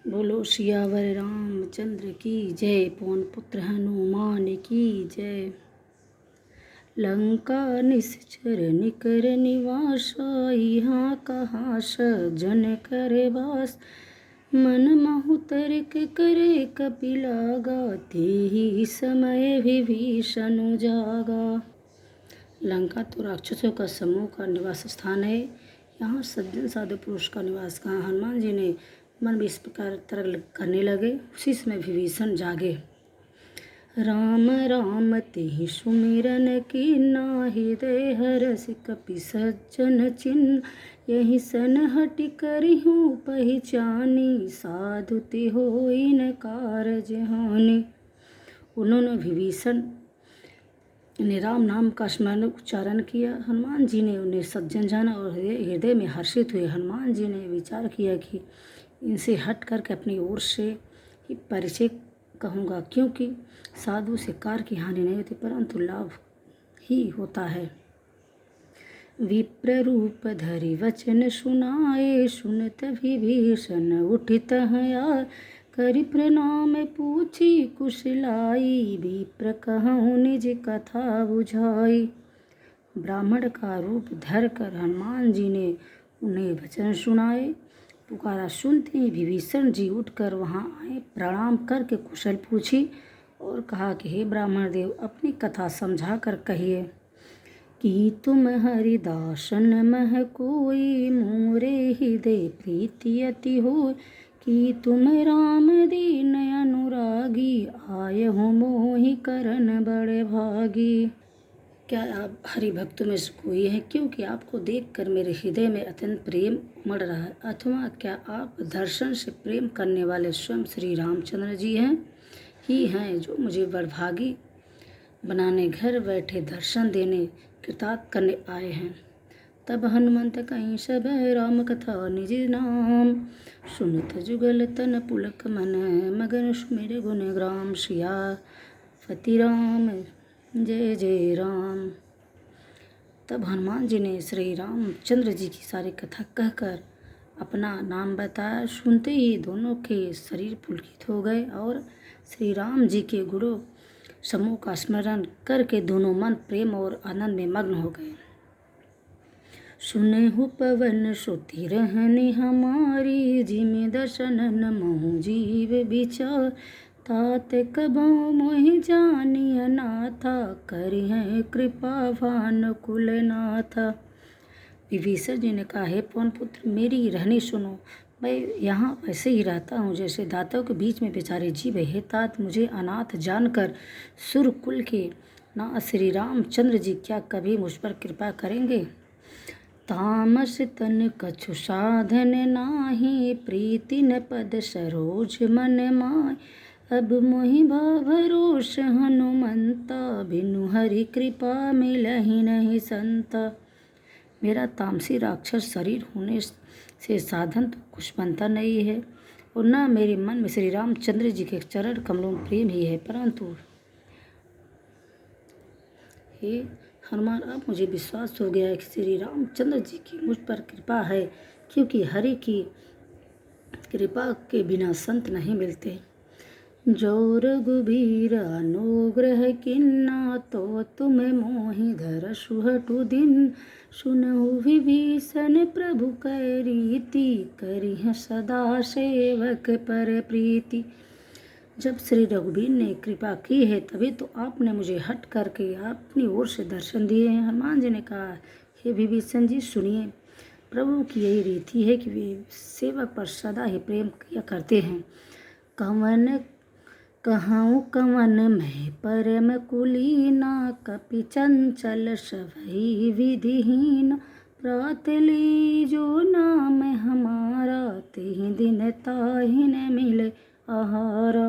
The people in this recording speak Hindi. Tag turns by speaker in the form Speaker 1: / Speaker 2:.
Speaker 1: बोलो सियावर रामचंद्र की जय। पवन पुत्र हनुमान की जय। लंका निश्चर निकर निवास, यहाँ कहाँ सज्जन करे वास। मन महु तर्क करे कपिलागा, तेहि समय विभीषण जागा। लंका तो राक्षसों का समूह का निवास स्थान है। यहाँ सज्जन साधु पुरुष का निवास कहाँ। हनुमान जी ने मन में इस प्रकार तर्क करने लगे। उसी समय विभीषण जागे। राम राम तेहि सुमिरन कीन्हा, हृदय हरष कपि सज्जन चिन्ह। यही सन हटि करिहूँ पहिचानी, साधु ते होई न कारज हानि। उन्होंने विभीषण ने राम नाम का स्मरण उच्चारण किया। हनुमान जी ने उन्हें सज्जन जाना और हृदय में हर्षित हुए। हनुमान जी ने विचार किया कि इनसे हट करके अपनी ओर से ही परिचय कहूँगा, क्योंकि साधु से कार की हानि नहीं होती परंतु लाभ ही होता है। विप्र रूप धरि वचन सुनाए, सुनत विभीषण उठित हया। करि प्रणाम पूछी कुशलाई, विप्र कहूँ निज कथा बुझाई। ब्राह्मण का रूप धर कर हनुमान जी ने उन्हें वचन सुनाए। पुकारा सुनते ही विभीषण जी उठकर वहां आए। प्रणाम करके कुशल पूछी और कहा कि हे ब्राह्मण देव, अपनी कथा समझा कर कहिए कि तुम हरिदासन मह कोई, मोरे हृदय प्रीति अति हो। कि तुम राम दीन अनुरागी, आय हो मोहि करन बड़े भागी। क्या आप हरि भक्तों में से कोई हैं, क्योंकि आपको देखकर मेरे हृदय में अत्यंत प्रेम उमड़ रहा है। अथवा क्या आप दर्शन से प्रेम करने वाले स्वयं श्री रामचंद्र जी ही हैं, जो मुझे बड़भागी बनाने घर बैठे दर्शन देने कृतार्थ करने आए हैं। तब हनुमंत कहीं सब राम कथा निज नाम, सुनत जुगल तन पुलक मन, मगन सुमिर गुण ग्राम। सियापति राम जय जय राम। तब हनुमान जी ने श्री रामचंद्र जी की सारी कथा कहकर अपना नाम बताया। सुनते ही दोनों के शरीर पुलकित हो गए और श्री राम जी के गुणों समूह का स्मरण करके दोनों मन प्रेम और आनंद में मग्न हो गए। सुनहु पवन सुति रहनि हमारी, जिमि दर्शनन महु जीव विचार। तात कबहु मोहि जानिय नाथा, करिहै कृपा भानुकुल नाथा। विभीषण जी ने कहा, हे पवन पुत्र, मेरी रहनी सुनो। मैं यहाँ वैसे ही रहता हूँ जैसे दाताओं के बीच में बेचारे जीव है। हे तात, मुझे अनाथ जानकर सुरकुल के ना श्री रामचंद्र जी क्या कभी मुझ पर कृपा करेंगे। तामस तन कछु साधन नाही, प्रीति न पद सरोज मन माय। अब मोहि भरोस हनुमंता, बिनु हरि कृपा मिलहि नहीं संता। मेरा तामसी राक्षस शरीर होने से साधन तो कुछ बनता नहीं है और न मेरे मन में श्री रामचंद्र जी के चरण कमलों में प्रेम ही है, परंतु हे हनुमान, अब मुझे विश्वास हो गया है कि श्री रामचंद्र जी की मुझ पर कृपा है, क्योंकि हरि की कृपा के बिना संत नहीं मिलते। जो रघुबीर अनुग्रह किन्ना, तो तुम मोहि धर सुहटु दिन। सुनहु विभीषण प्रभु कै रीति, करिह सदा सेवक पर प्रीति। जब श्री रघुबीर ने कृपा की है तभी तो आपने मुझे हट करके अपनी ओर से दर्शन दिए हैं। हनुमान जी ने कहा, हे विभीषण जी सुनिए, प्रभु की यही रीति है कि वे सेवक पर सदा ही प्रेम किया करते हैं। कवन कहूँ कवन मैं परम कुलीना, कपि चंचल सबहि विधिहीन। प्रात ली जो नाम हमारा, तिहि दिन ताहि न मिले आहारा।